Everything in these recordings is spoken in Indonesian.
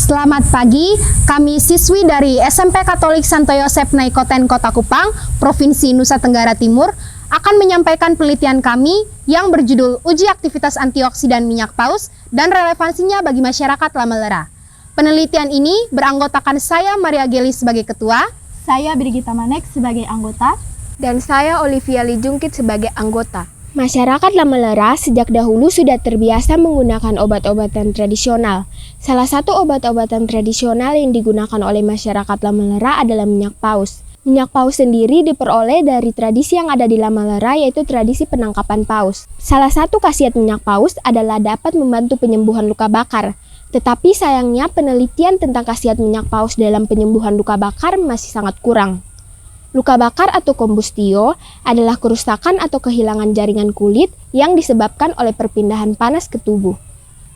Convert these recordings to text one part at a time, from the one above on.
Selamat pagi, kami siswi dari SMP Katolik Santo Yosef Naikoten Kota Kupang, Provinsi Nusa Tenggara Timur, akan menyampaikan penelitian kami yang berjudul Uji Aktivitas Antioksidan Minyak Paus dan Relevansinya bagi Masyarakat Lamelera. Penelitian ini beranggotakan saya Maria Geli sebagai ketua, saya Brigita Manek sebagai anggota, dan saya Olivia Lijungkit sebagai anggota. Masyarakat Lamelera sejak dahulu sudah terbiasa menggunakan obat-obatan tradisional. Salah satu obat-obatan tradisional yang digunakan oleh masyarakat Lamelera adalah minyak paus. Minyak paus sendiri diperoleh dari tradisi yang ada di Lamelera, yaitu tradisi penangkapan paus. Salah satu khasiat minyak paus adalah dapat membantu penyembuhan luka bakar. Tetapi sayangnya penelitian tentang khasiat minyak paus dalam penyembuhan luka bakar masih sangat kurang. Luka bakar atau kombustio adalah kerusakan atau kehilangan jaringan kulit yang disebabkan oleh perpindahan panas ke tubuh.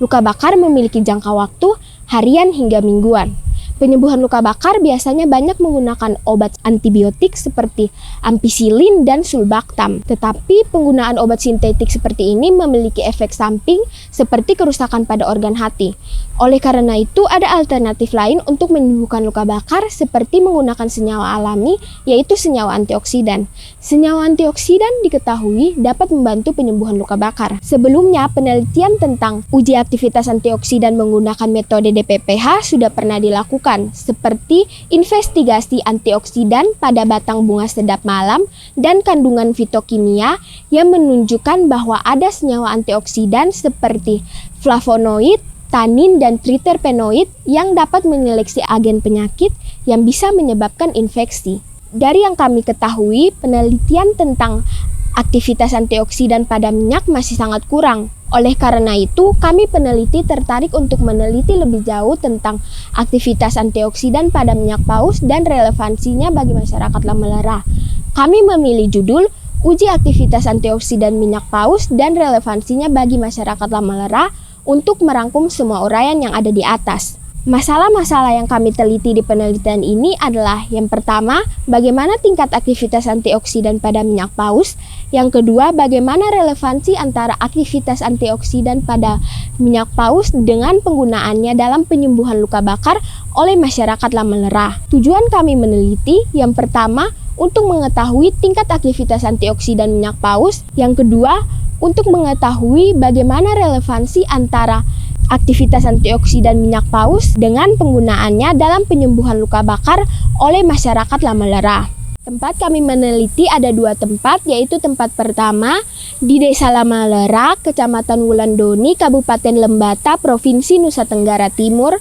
Luka bakar memiliki jangka waktu harian hingga mingguan. Penyembuhan luka bakar biasanya banyak menggunakan obat antibiotik seperti ampicillin dan sulbactam. Tetapi penggunaan obat sintetik seperti ini memiliki efek samping seperti kerusakan pada organ hati. Oleh karena itu ada alternatif lain untuk menyembuhkan luka bakar seperti menggunakan senyawa alami, yaitu senyawa antioksidan. Senyawa antioksidan diketahui dapat membantu penyembuhan luka bakar. Sebelumnya penelitian tentang uji aktivitas antioksidan menggunakan metode DPPH sudah pernah dilakukan, seperti investigasi antioksidan pada batang bunga sedap malam dan kandungan fitokimia yang menunjukkan bahwa ada senyawa antioksidan seperti flavonoid, tanin, dan triterpenoid yang dapat menyeleksi agen penyakit yang bisa menyebabkan infeksi. Dari yang kami ketahui, penelitian tentang aktivitas antioksidan pada minyak masih sangat kurang. Oleh karena itu, kami peneliti tertarik untuk meneliti lebih jauh tentang aktivitas antioksidan pada minyak paus dan relevansinya bagi masyarakat Lamelera. Kami memilih judul Uji Aktivitas Antioksidan Minyak Paus dan Relevansinya bagi Masyarakat Lamelera untuk merangkum semua uraian yang ada di atas. Masalah-masalah yang kami teliti di penelitian ini adalah yang pertama, bagaimana tingkat aktivitas antioksidan pada minyak paus. Yang kedua, bagaimana relevansi antara aktivitas antioksidan pada minyak paus dengan penggunaannya dalam penyembuhan luka bakar oleh masyarakat Lamelera. Tujuan kami meneliti, yang pertama, untuk mengetahui tingkat aktivitas antioksidan minyak paus. Yang kedua, untuk mengetahui bagaimana relevansi antara aktivitas antioksidan minyak paus dengan penggunaannya dalam penyembuhan luka bakar oleh masyarakat Lamelera. Tempat kami meneliti ada dua tempat, yaitu tempat pertama di Desa Lamelera, Kecamatan Wulandoni, Kabupaten Lembata, Provinsi Nusa Tenggara Timur,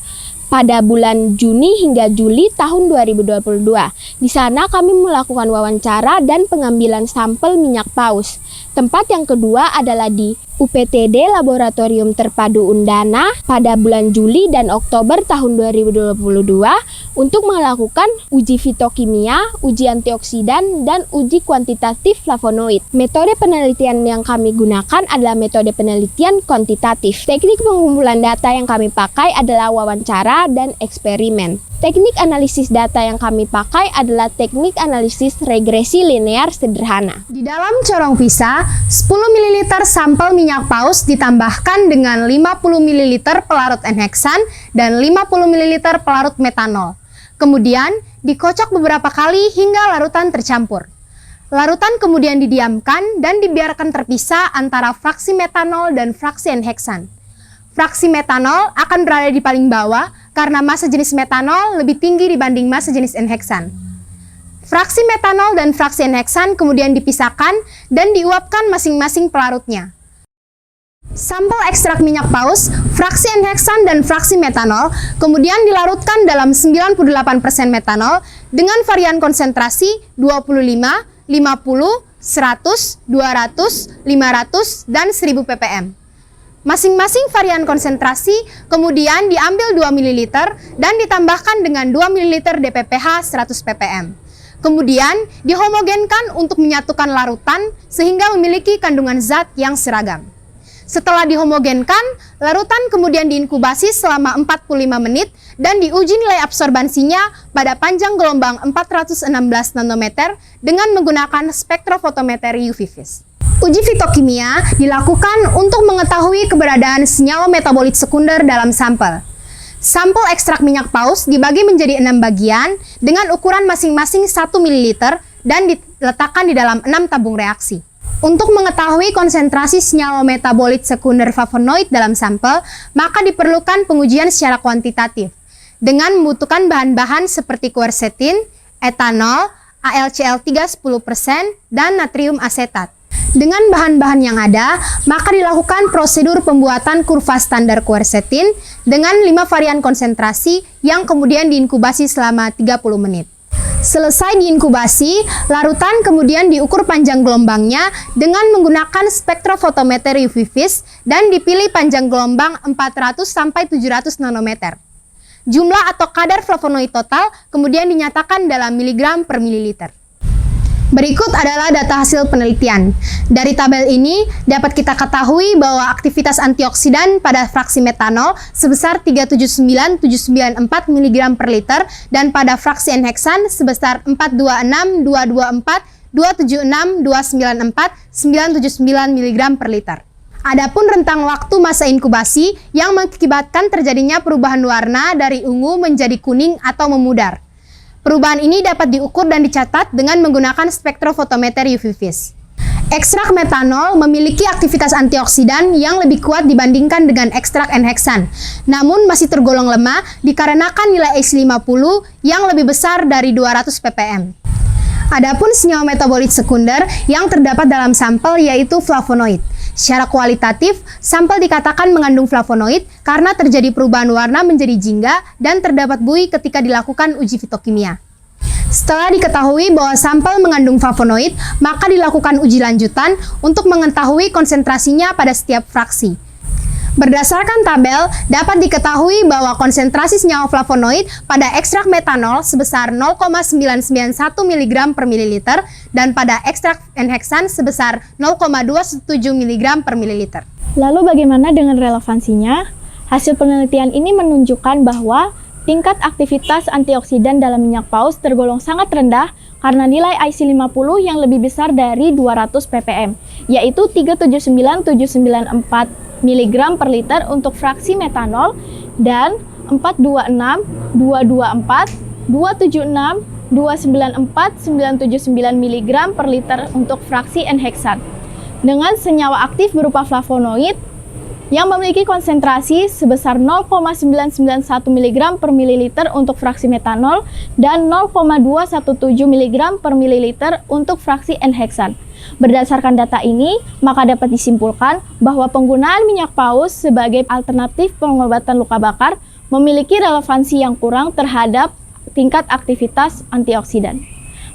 pada bulan Juni hingga Juli tahun 2022. Di sana kami melakukan wawancara dan pengambilan sampel minyak paus. Tempat yang kedua adalah di UPTD Laboratorium Terpadu Undana pada bulan Juli dan Oktober tahun 2022 untuk melakukan uji fitokimia, uji antioksidan, dan uji kuantitatif flavonoid. Metode penelitian yang kami gunakan adalah metode penelitian kuantitatif. Teknik pengumpulan data yang kami pakai adalah wawancara dan eksperimen. Teknik analisis data yang kami pakai adalah teknik analisis regresi linear sederhana. Di dalam corong visa, 10 ml sampel minyak paus ditambahkan dengan 50 ml pelarut N-heksan dan 50 ml pelarut metanol. Kemudian dikocok beberapa kali hingga larutan tercampur. Larutan kemudian didiamkan dan dibiarkan terpisah antara fraksi metanol dan fraksi N-heksan. Fraksi metanol akan berada di paling bawah karena massa jenis metanol lebih tinggi dibanding massa jenis N-heksan. Fraksi metanol dan fraksi N-heksan kemudian dipisahkan dan diuapkan masing-masing pelarutnya. Sampel ekstrak minyak paus, fraksi N-heksan dan fraksi metanol kemudian dilarutkan dalam 98% metanol dengan varian konsentrasi 25, 50, 100, 200, 500, dan 1000 ppm. Masing-masing varian konsentrasi kemudian diambil 2 ml dan ditambahkan dengan 2 ml DPPH 100 ppm. Kemudian dihomogenkan untuk menyatukan larutan sehingga memiliki kandungan zat yang seragam. Setelah dihomogenkan, larutan kemudian diinkubasi selama 45 menit dan diuji nilai absorbansinya pada panjang gelombang 416 nanometer dengan menggunakan spektrofotometer UV vis. Uji fitokimia dilakukan untuk mengetahui keberadaan senyawa metabolit sekunder dalam sampel. Sampel ekstrak minyak paus dibagi menjadi 6 bagian dengan ukuran masing-masing 1 ml dan diletakkan di dalam 6 tabung reaksi. Untuk mengetahui konsentrasi senyawa metabolit sekunder flavonoid dalam sampel, maka diperlukan pengujian secara kuantitatif dengan membutuhkan bahan-bahan seperti quercetin, etanol, AlCl3 10%, dan natrium asetat. Dengan bahan-bahan yang ada, maka dilakukan prosedur pembuatan kurva standar quercetin dengan 5 varian konsentrasi yang kemudian diinkubasi selama 30 menit. Selesai diinkubasi, larutan kemudian diukur panjang gelombangnya dengan menggunakan spektrofotometer UV vis dan dipilih panjang gelombang 400 sampai 700 nanometer. Jumlah atau kadar flavonoid total kemudian dinyatakan dalam miligram per mililiter. Berikut adalah data hasil penelitian. Dari tabel ini dapat kita ketahui bahwa aktivitas antioksidan pada fraksi metanol sebesar 379,794 mg per liter dan pada fraksi enheksan sebesar 426,224, 276, 294, 979 mg per liter. Adapun rentang waktu masa inkubasi yang mengakibatkan terjadinya perubahan warna dari ungu menjadi kuning atau memudar. Perubahan ini dapat diukur dan dicatat dengan menggunakan spektrofotometer UV vis. Ekstrak metanol memiliki aktivitas antioksidan yang lebih kuat dibandingkan dengan ekstrak enheksan, namun masih tergolong lemah dikarenakan nilai ACE50 yang lebih besar dari 200 ppm. Adapun senyawa metabolit sekunder yang terdapat dalam sampel yaitu flavonoid. Secara kualitatif, sampel dikatakan mengandung flavonoid karena terjadi perubahan warna menjadi jingga dan terdapat buih ketika dilakukan uji fitokimia. Setelah diketahui bahwa sampel mengandung flavonoid, maka dilakukan uji lanjutan untuk mengetahui konsentrasinya pada setiap fraksi. Berdasarkan tabel, dapat diketahui bahwa konsentrasi senyawa flavonoid pada ekstrak metanol sebesar 0,991 mg per mililiter dan pada ekstrak enheksan sebesar 0,217 mg per mililiter. Lalu bagaimana dengan relevansinya? Hasil penelitian ini menunjukkan bahwa tingkat aktivitas antioksidan dalam minyak paus tergolong sangat rendah karena nilai IC50 yang lebih besar dari 200 ppm, yaitu 379,794 mg per liter untuk fraksi metanol dan 426, 224, 276, 294, 979 mg per liter untuk fraksi enheksan. Dengan senyawa aktif berupa flavonoid yang memiliki konsentrasi sebesar 0,991 mg per mililiter untuk fraksi metanol dan 0,217 mg per mililiter untuk fraksi enheksan. Berdasarkan data ini, maka dapat disimpulkan bahwa penggunaan minyak paus sebagai alternatif pengobatan luka bakar memiliki relevansi yang kurang terhadap tingkat aktivitas antioksidan.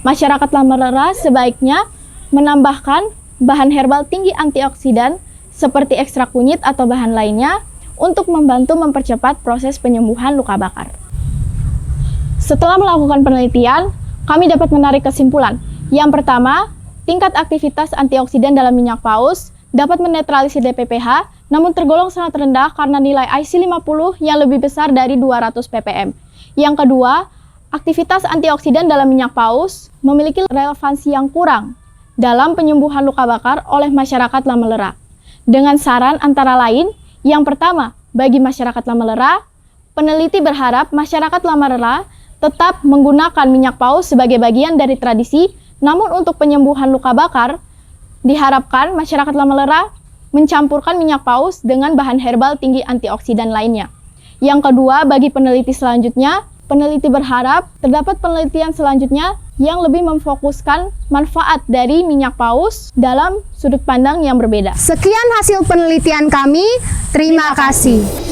Masyarakat Lamelera sebaiknya menambahkan bahan herbal tinggi antioksidan seperti ekstrak kunyit atau bahan lainnya untuk membantu mempercepat proses penyembuhan luka bakar. Setelah melakukan penelitian, kami dapat menarik kesimpulan. Yang pertama, tingkat aktivitas antioksidan dalam minyak paus dapat menetralisir DPPH, namun tergolong sangat rendah karena nilai IC50 yang lebih besar dari 200 ppm. Yang kedua, aktivitas antioksidan dalam minyak paus memiliki relevansi yang kurang dalam penyembuhan luka bakar oleh masyarakat Lamelera. Dengan saran antara lain, yang pertama, bagi masyarakat Lamelera, peneliti berharap masyarakat Lamelera tetap menggunakan minyak paus sebagai bagian dari tradisi. Namun untuk penyembuhan luka bakar, diharapkan masyarakat Lamelera mencampurkan minyak paus dengan bahan herbal tinggi antioksidan lainnya. Yang kedua, bagi peneliti selanjutnya, peneliti berharap terdapat penelitian selanjutnya yang lebih memfokuskan manfaat dari minyak paus dalam sudut pandang yang berbeda. Sekian hasil penelitian kami, terima kasih.